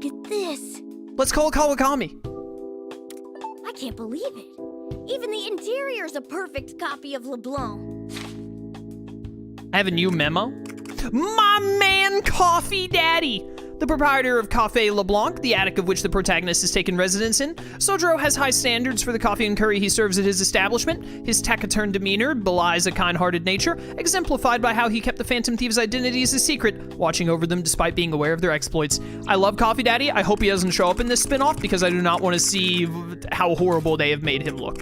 Look at this. Let's call it Kawakami. I can't believe it. Even the interior's a perfect copy of Leblanc. I have a new memo. My man, Coffee Daddy! The proprietor of Cafe Leblanc, the attic of which the protagonist has taken residence in, Sojiro has high standards for the coffee and curry he serves at his establishment. His taciturn demeanor belies a kind-hearted nature, exemplified by how he kept the Phantom Thieves' identities a secret, watching over them despite being aware of their exploits. I love Coffee Daddy. I hope he doesn't show up in this spin-off because I do not want to see how horrible they have made him look.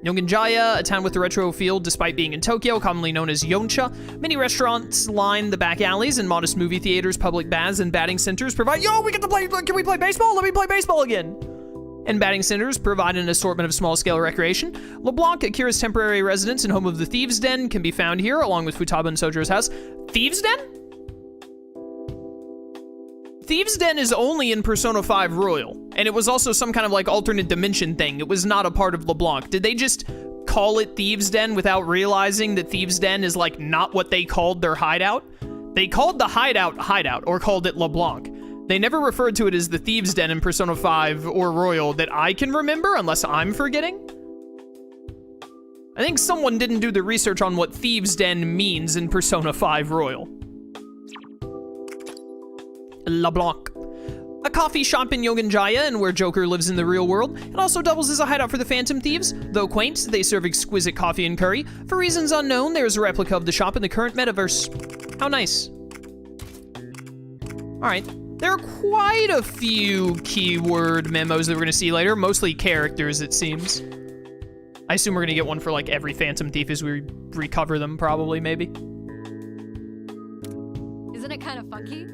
Nyogenjaya, a town with a retro feel despite being in Tokyo, commonly known as Yonsha. Many restaurants line the back alleys, and modest movie theaters, public baths, and batting centers provide— Yo, we get to play— Can we play baseball? Let me play baseball again! And batting centers provide an assortment of small-scale recreation. Leblanc, Akira's temporary residence and home of the Thieves' Den, can be found here, along with Futaba and Sojiro's house. Thieves' Den? Thieves' Den is only in Persona 5 Royal, and it was also some kind of like alternate dimension thing. It was not a part of LeBlanc. Did they just call it Thieves' Den without realizing that Thieves' Den is like not what they called their hideout? They called the hideout, or called it LeBlanc. They never referred to it as the Thieves' Den in Persona 5 or Royal that I can remember, unless I'm forgetting. I think someone didn't do the research on what Thieves' Den means in Persona 5 Royal. Leblanc. A coffee shop in Nyogenjaya, and where Joker lives in the real world. It also doubles as a hideout for the Phantom Thieves. Though quaint, they serve exquisite coffee and curry. For reasons unknown, there is a replica of the shop in the current metaverse. How nice. Alright. There are quite a few keyword memos that we're going to see later. Mostly characters, it seems. I assume we're going to get one for like every Phantom Thief as we recover them, probably, maybe. Isn't it kind of funky?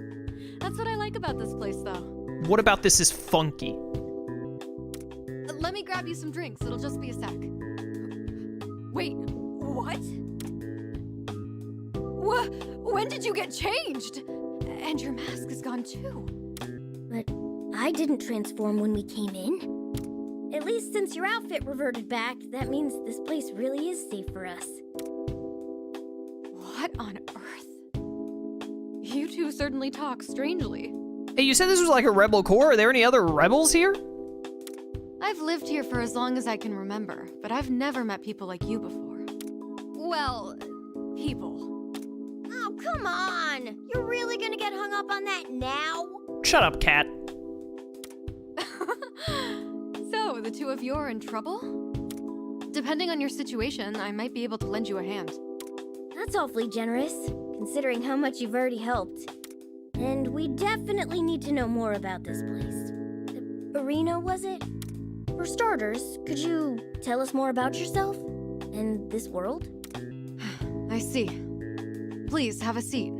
That's what I like about this place, though. What about this is funky? Let me grab you some drinks. It'll just be a sec. Wait, what? When did you get changed? And your mask is gone too. But I didn't transform when we came in. At least since your outfit reverted back, that means this place really is safe for us. What on earth? You two certainly talk strangely. Hey, you said this was like a rebel core. Are there any other rebels here? I've lived here for as long as I can remember, but I've never met people like you before. Well, people. Oh, come on! You're really gonna get hung up on that now? Shut up, cat. So, the two of you are in trouble? Depending on your situation, I might be able to lend you a hand. That's awfully generous, considering how much you've already helped. And we definitely need to know more about this place. The arena, was it? For starters, could you tell us more about yourself? And this world? I see. Please, have a seat.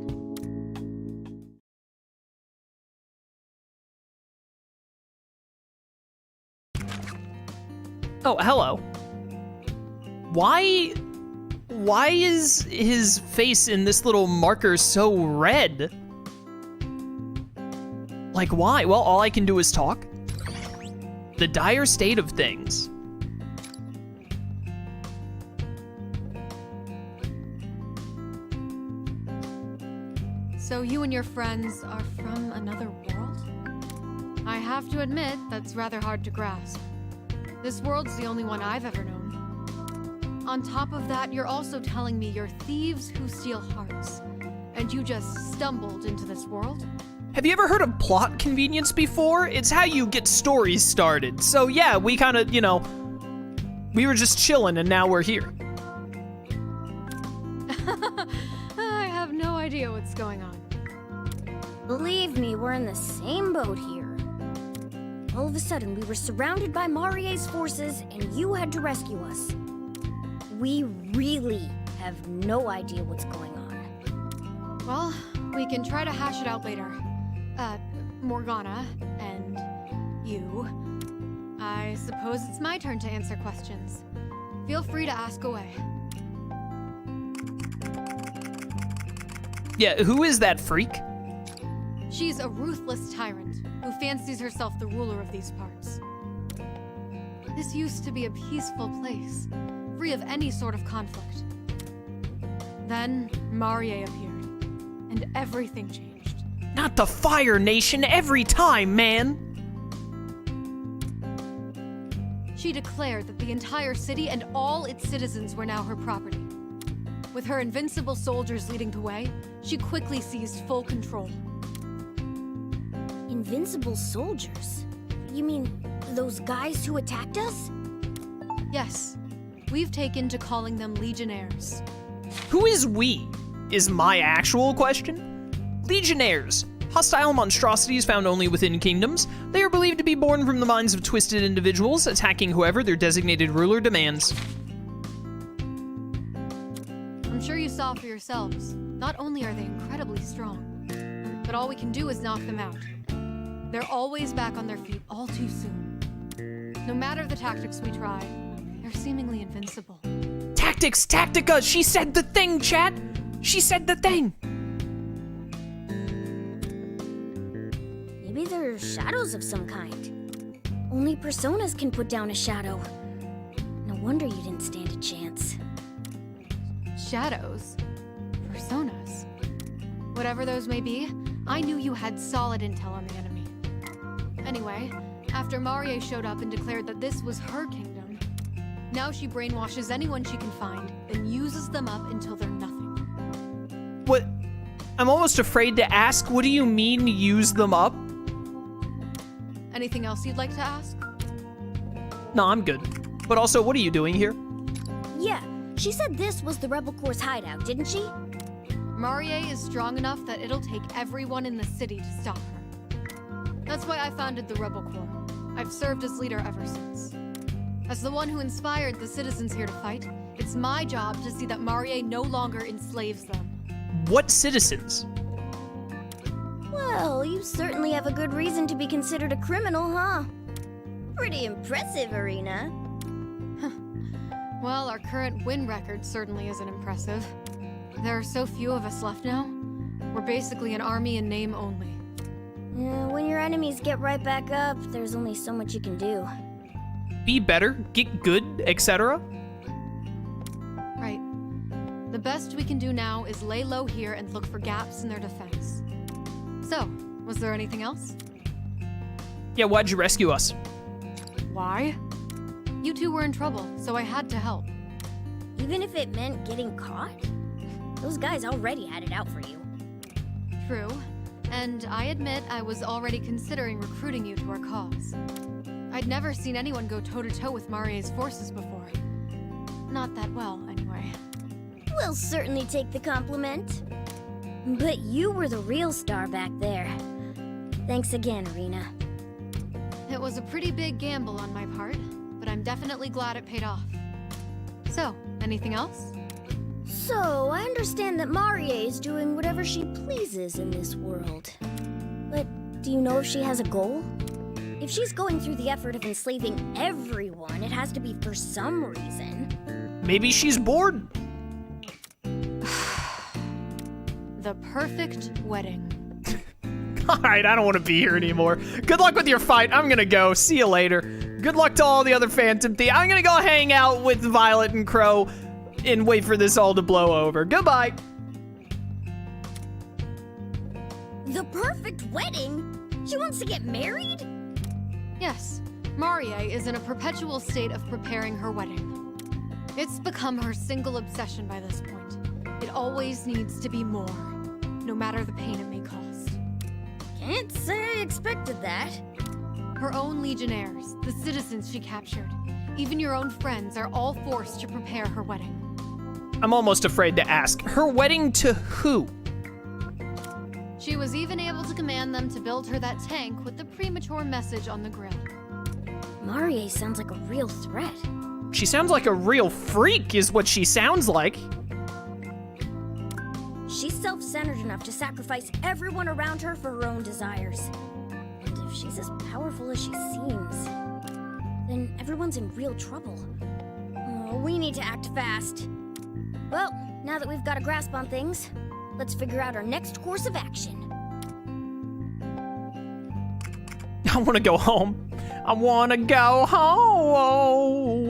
Oh, hello. Why is his face in this little marker so red? Like, why? Well, all I can do is talk. The dire state of things. So you and your friends are from another world? I have to admit, that's rather hard to grasp. This world's the only one I've ever known. On top of that, you're also telling me you're thieves who steal hearts. And you just stumbled into this world? Have you ever heard of plot convenience before? It's how you get stories started. So yeah, we kind of, you know, we were just chilling and now we're here. I have no idea what's going on. Believe me, we're in the same boat here. All of a sudden, we were surrounded by Marie's forces, and you had to rescue us. We really have no idea what's going on. Well, we can try to hash it out later. Morgana, and you. I suppose it's my turn to answer questions. Feel free to ask away. Yeah, who is that freak? She's a ruthless tyrant who fancies herself the ruler of these parts. This used to be a peaceful place, free of any sort of conflict. Then, Marie appeared, and everything changed. Not the Fire Nation every time, man! She declared that the entire city and all its citizens were now her property. With her invincible soldiers leading the way, she quickly seized full control. Invincible soldiers? You mean those guys who attacked us? Yes, we've taken to calling them Legionnaires. Who is we? Is my actual question? Legionnaires. Hostile monstrosities found only within kingdoms. They are believed to be born from the minds of twisted individuals, attacking whoever their designated ruler demands. I'm sure you saw for yourselves. Not only are they incredibly strong, but all we can do is knock them out. They're always back on their feet all too soon. No matter the tactics we try, they're seemingly invincible. Tactics, Tactica! She said the thing, chat! She said the thing! Maybe they're shadows of some kind. Only personas can put down a shadow. No wonder you didn't stand a chance. Shadows? Personas? Whatever those may be, I knew you had solid intel on the enemy. Anyway, after Marie showed up and declared that this was her kingdom, now she brainwashes anyone she can find, then uses them up until they're nothing. What? I'm almost afraid to ask, what do you mean use them up? Anything else you'd like to ask? No, I'm good. But also, what are you doing here? Yeah, she said this was the Rebel Corps' hideout, didn't she? Marie is strong enough that it'll take everyone in the city to stop her. That's why I founded the Rebel Corps. I've served as leader ever since. As the one who inspired the citizens here to fight, it's my job to see that Marie no longer enslaves them. What citizens? Well, you certainly have a good reason to be considered a criminal, huh? Pretty impressive, Arena. Well, our current win record certainly isn't impressive. There are so few of us left now. We're basically an army in name only. When your enemies get right back up, there's only so much you can do. Be better, get good, etc. Right. The best we can do now is lay low here and look for gaps in their defense. So, was there anything else? Yeah, why'd you rescue us? Why? You two were in trouble, so I had to help. Even if it meant getting caught? Those guys already had it out for you. True. And I admit I was already considering recruiting you to our cause. I'd never seen anyone go toe-to-toe with Marie's forces before. Not that well, anyway. We'll certainly take the compliment. But you were the real star back there. Thanks again, Arena. It was a pretty big gamble on my part, but I'm definitely glad it paid off. So, anything else? So, I understand that Marie is doing whatever she pleases in this world. But do you know if she has a goal? If she's going through the effort of enslaving everyone, it has to be for some reason. Maybe she's bored. The perfect wedding. Alright, I don't want to be here anymore. Good luck with your fight. I'm gonna go. See you later. Good luck to all the other Phantom Thieves. I'm gonna go hang out with Violet and Crow and wait for this all to blow over. Goodbye. The perfect wedding? She wants to get married? Yes, Marie is in a perpetual state of preparing her wedding. It's become her single obsession by this point. It always needs to be more, no matter the pain it may cost. Can't say I expected that. Her own Legionnaires, the citizens she captured, even your own friends are all forced to prepare her wedding. I'm almost afraid to ask. Her wedding to who? She was even able to command them to build her that tank with the premature message on the grill. Marie sounds like a real threat. She sounds like a real freak is what she sounds like. She's self-centered enough to sacrifice everyone around her for her own desires. And if she's as powerful as she seems, then everyone's in real trouble. Oh, we need to act fast. Well, now that we've got a grasp on things, let's figure out our next course of action. I want to go home. I want to go home.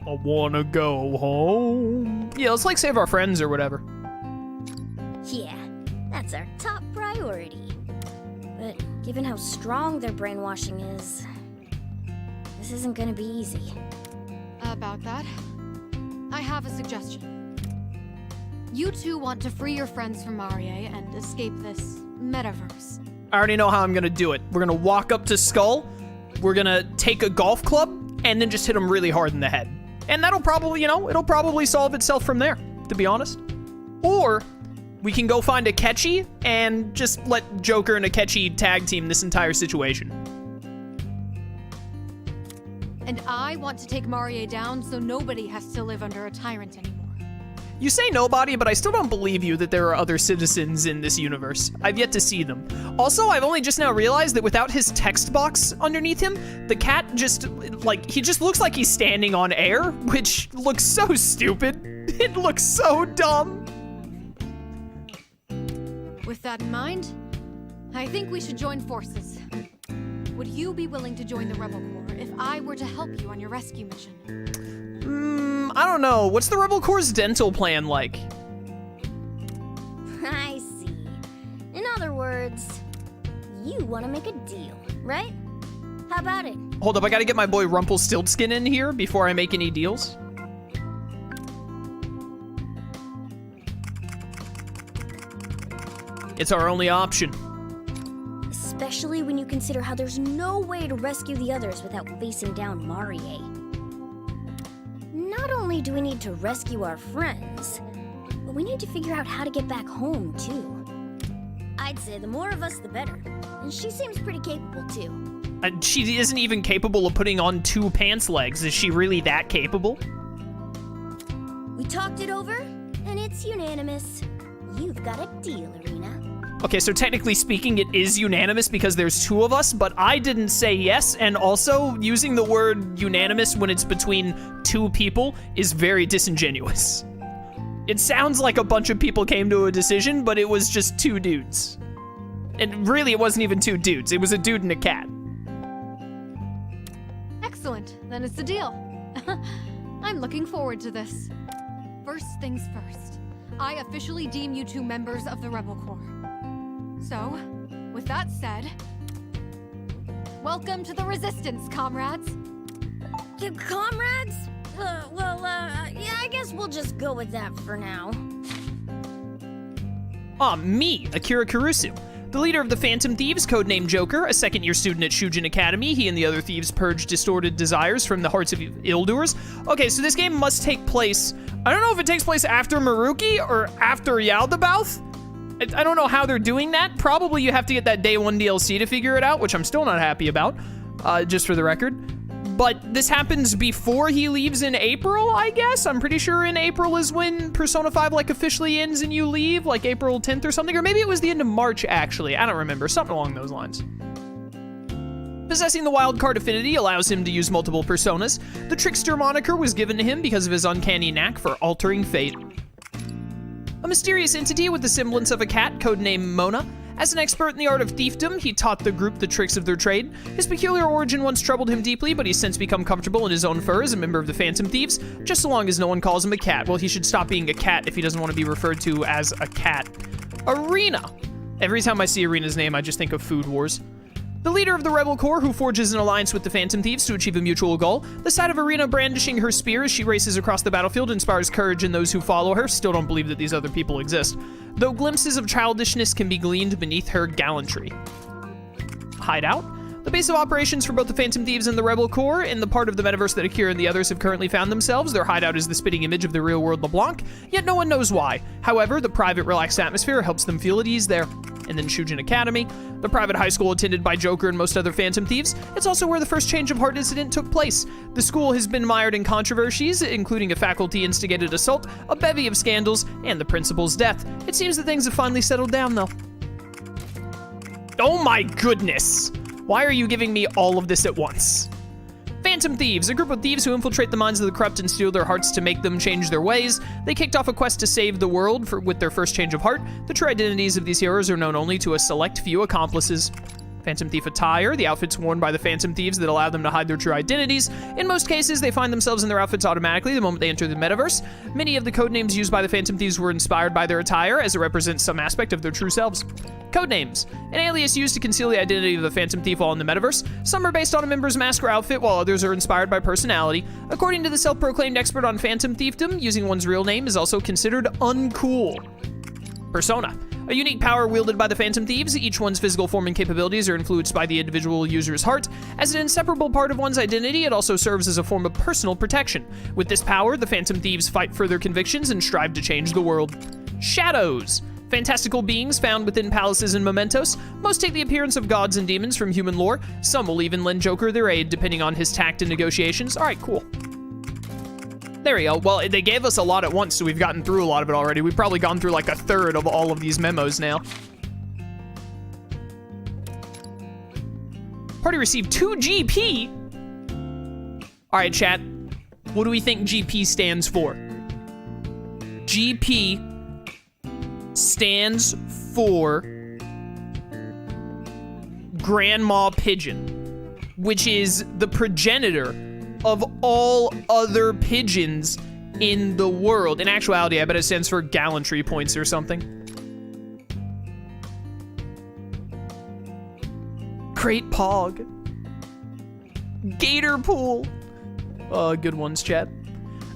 I want to go home. Yeah, let's like save our friends or whatever. Yeah, that That's our top priority. But given how strong their brainwashing is, this isn't gonna be easy. About that, I have a suggestion. You two want to free your friends from Marie and escape this metaverse. I already know how I'm gonna do it. We're gonna walk up to Skull, we're gonna take a golf club, and then just hit him really hard in the head. And that'll probably, it'll probably solve itself from there, to be honest. Or we can go find Akechi and just let Joker and Akechi tag team this entire situation. And I want to take Marie down so nobody has to live under a tyrant anymore. You say nobody, but I still don't believe you that there are other citizens in this universe. I've yet to see them. Also, I've only just now realized that without his text box underneath him, the cat just, he just looks like he's standing on air, which looks so stupid. It looks so dumb. With that in mind, I think we should join forces. Would you be willing to join the Rebel Corps if I were to help you on your rescue mission? I don't know. What's the Rebel Corps' dental plan like? I see. In other words, you want to make a deal, right? How about it? Hold up, I gotta get my boy Rumpelstiltskin in here before I make any deals. It's our only option. Especially when you consider how there's no way to rescue the others without facing down Marie. Not only do we need to rescue our friends, but we need to figure out how to get back home, too. I'd say the more of us, the better. And she seems pretty capable, too. She isn't even capable of putting on 2 pants legs. Is she really that capable? We talked it over, and it's unanimous. You've got a deal, Irina. Okay, so technically speaking, it is unanimous because there's 2 of us, but I didn't say yes, and also using the word unanimous when it's between 2 people is very disingenuous. It sounds like a bunch of people came to a decision, but it was just 2 dudes. And really, it wasn't even 2 dudes. It was a dude and a cat. Excellent, then it's a deal. I'm looking forward to this. First things first, I officially deem you 2 members of the Rebel Corps. So, with that said, welcome to the Resistance, comrades. Comrades? Yeah, I guess we'll just go with that for now. Me, Akira Kurusu, the leader of the Phantom Thieves, codenamed Joker, a second-year student at Shujin Academy. He and the other thieves purge distorted desires from the hearts of evildoers. Okay, so this game must take place, I don't know if it takes place after Maruki or after Yaldabaoth. I don't know how they're doing that. Probably you have to get that day 1 DLC to figure it out, which I'm still not happy about, just for the record. But this happens before he leaves in April, I guess? I'm pretty sure in April is when Persona 5, officially ends and you leave, April 10th or something. Or maybe it was the end of March, actually. I don't remember. Something along those lines. Possessing the wildcard affinity allows him to use multiple personas. The Trickster moniker was given to him because of his uncanny knack for altering fate. A mysterious entity with the semblance of a cat, codenamed Mona. As an expert in the art of thiefdom, he taught the group the tricks of their trade. His peculiar origin once troubled him deeply, but he's since become comfortable in his own fur as a member of the Phantom Thieves, just so long as no one calls him a cat. Well, he should stop being a cat if he doesn't want to be referred to as a cat. Irina. Every time I see Irina's name, I just think of Food Wars. The leader of the Rebel Corps, who forges an alliance with the Phantom Thieves to achieve a mutual goal. The sight of Irina brandishing her spear as she races across the battlefield inspires courage in those who follow her. Still don't believe that these other people exist, though glimpses of childishness can be gleaned beneath her gallantry. Hideout. The base of operations for both the Phantom Thieves and the Rebel Corps in the part of the metaverse that Akira and the others have currently found themselves. Their hideout is the spitting image of the real-world Leblanc, yet no one knows why. However, the private, relaxed atmosphere helps them feel at ease there. And then Shujin Academy, the private high school attended by Joker and most other Phantom Thieves. It's also where the first change of heart incident took place. The school has been mired in controversies, including a faculty-instigated assault, a bevy of scandals, and the principal's death. It seems that things have finally settled down, though. Oh my goodness! Why are you giving me all of this at once? Phantom Thieves, a group of thieves who infiltrate the minds of the corrupt and steal their hearts to make them change their ways. They kicked off a quest to save the world with their first change of heart. The true identities of these heroes are known only to a select few accomplices. Phantom Thief attire, the outfits worn by the Phantom Thieves that allow them to hide their true identities. In most cases, they find themselves in their outfits automatically the moment they enter the metaverse. Many of the codenames used by the Phantom Thieves were inspired by their attire, as it represents some aspect of their true selves. Codenames, an alias used to conceal the identity of the Phantom Thief while in the metaverse. Some are based on a member's mask or outfit, while others are inspired by personality. According to the self-proclaimed expert on Phantom Thiefdom, using one's real name is also considered uncool. Persona, a unique power wielded by the Phantom Thieves. Each one's physical form and capabilities are influenced by the individual user's heart. As an inseparable part of one's identity, it also serves as a form of personal protection. With this power, the Phantom Thieves fight for their convictions and strive to change the world. Shadows, fantastical beings found within palaces and mementos. Most take the appearance of gods and demons from human lore. Some will even lend Joker their aid, depending on his tact in negotiations. All right, cool. There we go. Well, they gave us a lot at once, so we've gotten through a lot of it already. We've probably gone through like a third of all of these memos now. Party received 2 GP. All right, chat. What do we think GP stands for? GP stands for Grandma Pigeon, which is the progenitor of all other pigeons in the world. In actuality, I bet it stands for gallantry points or something. Great Pog. Gator Pool. Good ones, chat.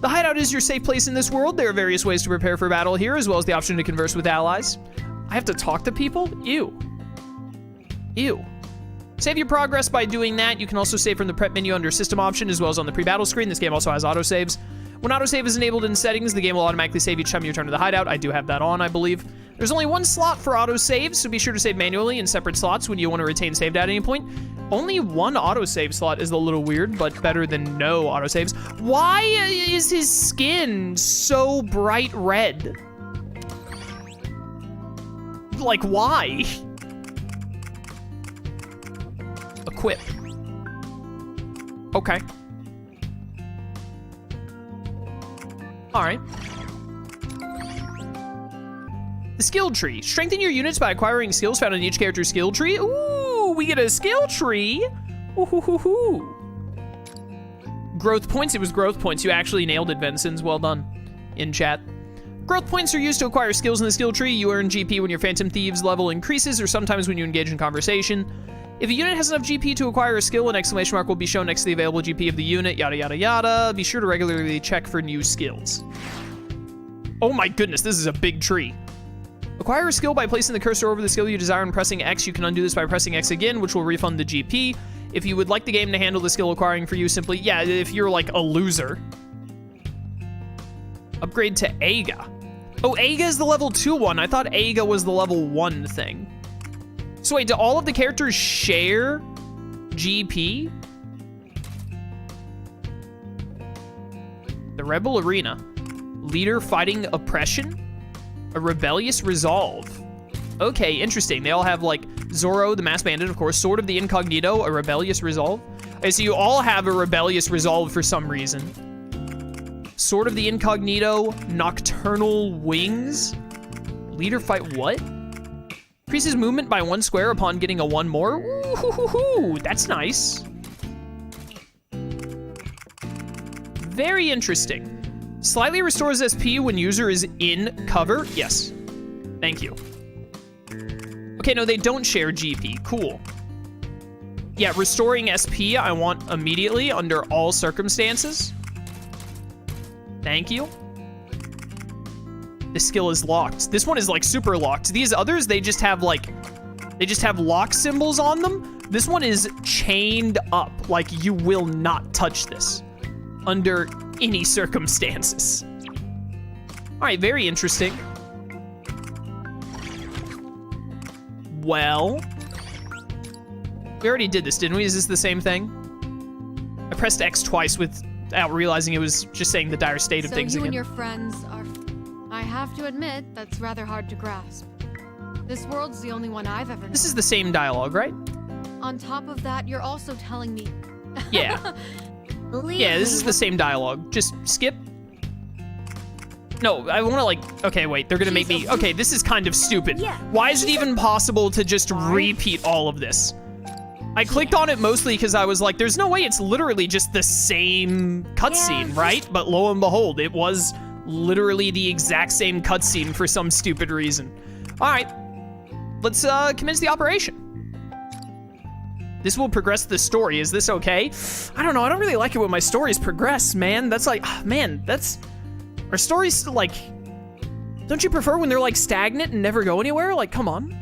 The hideout is your safe place in this world. There are various ways to prepare for battle here, as well as the option to converse with allies. I have to talk to people? Ew. Ew. Save your progress by doing that. You can also save from the prep menu under system option, as well as on the pre-battle screen. This game also has autosaves. When autosave is enabled in settings, the game will automatically save each time you return to the hideout. I do have that on, I believe. There's only one slot for autosaves, so be sure to save manually in separate slots when you want to retain saved at any point. Only one autosave slot is a little weird, but better than no autosaves. Why is his skin so bright red? Like, why? Equip. Okay. All right. The skill tree. Strengthen your units by acquiring skills found in each character's skill tree. Ooh, we get a skill tree. Ooh. Growth points. It was growth points. You actually nailed it, Vincent. Well done in chat. Growth points are used to acquire skills in the skill tree. You earn GP when your Phantom Thieves level increases, or sometimes when you engage in conversation. If a unit has enough GP to acquire a skill, an exclamation mark will be shown next to the available GP of the unit, yada yada yada. Be sure to regularly check for new skills. Oh my goodness, this is a big tree. Acquire a skill by placing the cursor over the skill you desire and pressing X. You can undo this by pressing X again, which will refund the GP. If you would like the game to handle the skill acquiring for you, simply, yeah, if you're like a loser. Upgrade to Aga. Oh, Aga is the level 2 one. I thought Aga was the level 1 thing. So wait, do all of the characters share GP? The Rebel Arena. Leader fighting oppression? A rebellious resolve. Okay, interesting. They all have like Zorro, the Masked Bandit, of course. Sword of the Incognito, a rebellious resolve. Okay, so you all have a rebellious resolve for some reason. Sword of the Incognito, Nocturnal Wings. Leader fight what? Increases movement by 1 square upon getting a 1 more. Ooh, that's nice. Very interesting. Slightly restores SP when user is in cover. Yes. Thank you. Okay, no, they don't share GP. Cool. Yeah, restoring SP I want immediately under all circumstances. Thank you. This skill is locked. This one is like super locked. These others, they just have like, lock symbols on them. This one is chained up. Like, you will not touch this under any circumstances. All right, very interesting. Well, we already did this, didn't we? Is this the same thing? I pressed X twice without realizing it was just saying the dire state of things again. So you and your friends are... I have to admit, that's rather hard to grasp. This world's the only one I've ever known. This is the same dialogue, right? On top of that, you're also telling me... Yeah. Yeah, this is the same dialogue. Just skip. No, I want to like... Okay, wait, they're going to make me... Okay, this is kind of stupid. Yeah. Why is it even possible to just repeat all of this? I clicked on it mostly because I was like, there's no way it's literally just the same cutscene, Yeah. right? But lo and behold, it was literally the exact same cutscene for some stupid reason. All right, let's commence the operation. This will progress the story. Is this okay? I don't know. I don't really like it when my stories progress, man. That's like, man, that's... Are stories, like... Don't you prefer when they're, like, stagnant and never go anywhere? Like, come on.